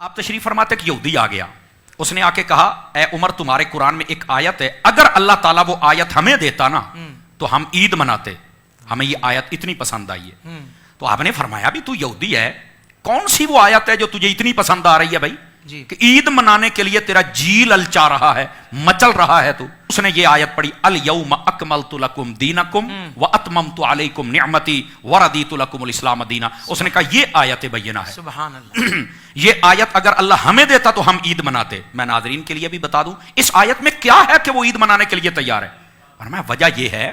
آپ تشریف فرماتے کہ یہودی آ گیا, اس نے آ کے کہا اے عمر تمہارے قرآن میں ایک آیت ہے, اگر اللہ تعالیٰ وہ آیت ہمیں دیتا نا تو ہم عید مناتے, ہمیں یہ آیت اتنی پسند آئی ہے. تو آپ نے فرمایا بھی تو یہودی ہے, کون سی وہ آیت ہے جو تجھے اتنی پسند آ رہی ہے بھائی جی, کہ عید منانے کے لیے تیرا جی للچا رہا ہے, مچل رہا ہے تو. اس نے یہ آیت پڑھی الیوم اکملت لکم دینکم واتممت علیکم نعمتی ورضیت لکم الاسلام دینا. اس نے کہا یہ آیت بینہ ہے, سبحان اللہ. یہ آیت اگر اللہ ہمیں دیتا تو ہم عید مناتے. میں ناظرین کے لیے بھی بتا دوں اس آیت میں کیا ہے کہ وہ عید منانے کے لیے تیار ہے. فرمایا وجہ یہ ہے,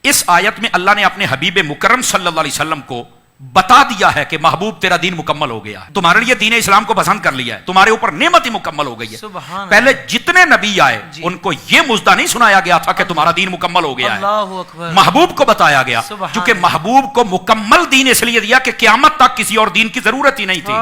اس آیت میں اللہ نے اپنے حبیب مکرم صلی اللہ علیہ وسلم کو بتا دیا ہے کہ محبوب تیرا دین مکمل ہو گیا ہے, تمہارے لیے دین اسلام کو پسند کر لیا ہے, تمہارے اوپر نعمت ہی مکمل ہو گئی ہے. پہلے جتنے نبی آئے ان کو یہ مژدہ نہیں سنایا گیا تھا کہ تمہارا دین مکمل ہو گیا ہے, محبوب کو بتایا گیا, چونکہ محبوب کو مکمل دین اس لیے دیا کہ قیامت تک کسی اور دین کی ضرورت ہی نہیں تھی.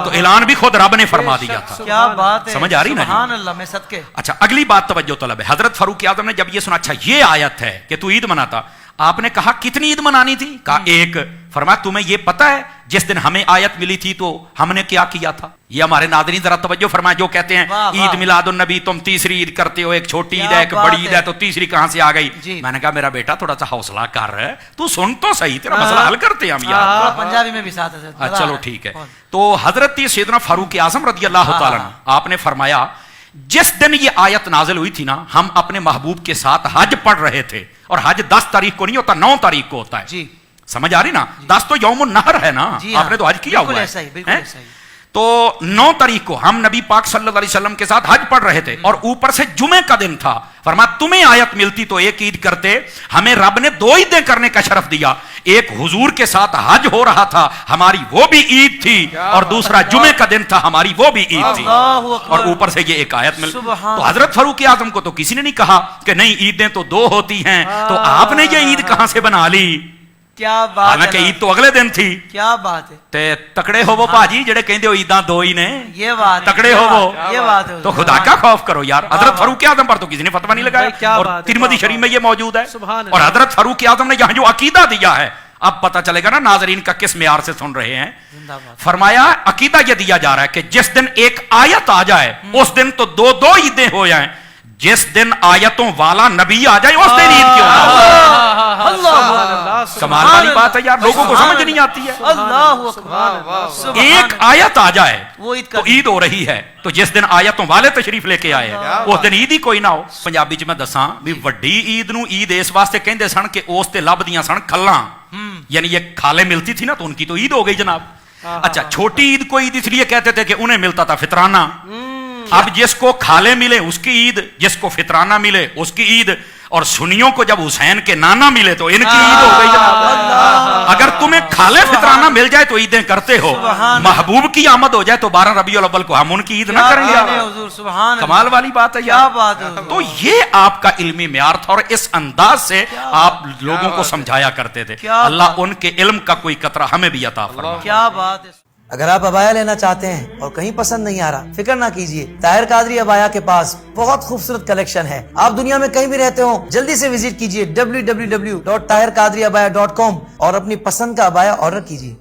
تو اعلان بھی خود رب نے فرما دیا تھا. کیا بات ہے, سمجھ آ رہی نا؟ سبحان اللہ, میں صدقے. اچھا اگلی بات توجہ طلب ہے. حضرت فاروق اعظم نے جب یہ سنا اچھا یہ آیت ہے کہ تو عید مناتا, آپ نے کہا کتنی عید منانی تھی؟ کہا ایک. فرمایا تمہیں یہ پتا ہے جس دن ہمیں آیت ملی تھی تو ہم نے کیا کیا تھا؟ یہ ہمارے ناظرین ذرا توجہ فرمائے جو کہتے ہیں عید میلاد النبی تم تیسری عید کرتے ہو, ایک چھوٹی عید ہے ایک بڑی عید ہے, تو تیسری کہاں سے آ گئی؟ میں نے کہا میرا بیٹا تھوڑا سا حوصلہ کر رہا ہے, تو سن تو صحیح, تیرا مسئلہ حل کرتے ہیں ہم یار, پنجابی میں بھی ساتھ ہے. چلو ٹھیک ہے. تو حضرت سیدنا فاروق اعظم رضی اللہ تعالیٰ عنہ آپ نے فرمایا جس دن یہ آیت نازل ہوئی تھی نا, ہم اپنے محبوب کے ساتھ حج پڑھ رہے تھے, اور حج 10 تاریخ کو نہیں ہوتا, 9 تاریخ کو ہوتا ہے. سمجھ آ رہی نا؟ 10 تو یوم النحر ہے نا, آپ نے تو حج کیا ہوا ہے. تو 9 تاریخ کو ہم نبی پاک صلی اللہ علیہ وسلم کے ساتھ حج پڑھ رہے تھے, اور اوپر سے جمعے کا دن تھا. فرمایا تمہیں آیت ملتی تو ایک عید کرتے, ہمیں رب نے 2 عیدیں کرنے کا شرف دیا. ایک حضور کے ساتھ حج ہو رہا تھا, ہماری وہ بھی عید تھی, اور دوسرا جمعے کا دن تھا, ہماری وہ بھی عید تھی, اور اوپر سے یہ ایک آیت مل. تو حضرت فاروق اعظم کو تو کسی نے نہیں کہا کہ نہیں عیدیں تو 2 ہوتی ہیں, تو آپ نے یہ عید کہاں سے بنا لی؟ کیا بات, حالانکہ عید تو اگلے دن تھی. کیا بات ہے. تے تکڑے ہو وہ باجی جڑے کہندے ہو عیداں 2 ہی نے, یہ بات تکڑے ہو وہ, یہ بات تو خدا کا خوف کرو یار. حضرت فاروق اعظم پر تو کسی نے فتویٰ نہیں لگایا, اور ترمذی شریف میں یہ موجود ہے. اور حضرت فاروق اعظم نے یہاں جو عقیدہ دیا ہے, اب پتہ چلے گا نا ناظرین کا کس معیار سے سن رہے ہیں. فرمایا عقیدہ یہ دیا جا رہا ہے کہ جس دن ایک آیت آ جائے اس دن تو 2 عیدیں ہو جائیں, جس دن آیتوں والا نبی آ جائے اس دن عید کیوں نہ ہو. کمال والی بات ہے یار, لوگوں کو سمجھ نہیں آتی ہے. ایک آیت آ جائے تو عید ہو رہی ہے, تو جس دن آیتوں والے تشریف لے کے آئے اس دن عید ہی کوئی نہ ہو. پنجابی چ میں دساں بھی وڈی عید نو عید اس واسطے کہندے سن کہ اس تے لبدیاں سن کھلاں, یعنی یہ کھالے ملتی تھی نا تو ان کی تو عید ہو گئی جناب. اچھا چھوٹی عید کو عید اس لیے کہتے تھے کہ انہیں ملتا تھا فطرانہ. اب جس کو کھالے ملے اس کی عید, جس کو فطرانہ ملے اس کی عید, اور سنیوں کو جب حسین کے نانا ملے تو ان کی عید ہو گئی جناب. اگر تمہیں کھالے فطرانہ مل جائے تو عیدیں کرتے ہو, محبوب کی آمد ہو جائے تو 12 ربیع الاول کو ہم ان کی عید نہ کریں گے. کمال والی بات ہے یار. تو یہ آپ کا علمی معیار تھا, اور اس انداز سے آپ لوگوں کو سمجھایا کرتے تھے. اللہ ان کے علم کا کوئی قطرہ ہمیں بھی عطا فرمائے. کیا بات ہے. اگر آپ عبایا لینا چاہتے ہیں اور کہیں پسند نہیں آ رہا, فکر نہ کیجیے, طاہر قادری عبایا کے پاس بہت خوبصورت کلیکشن ہے. آپ دنیا میں کہیں بھی رہتے ہوں جلدی سے وزٹ کیجیے www.tahirqadriabaya.com اور اپنی پسند کا عبایا آرڈر کیجیے.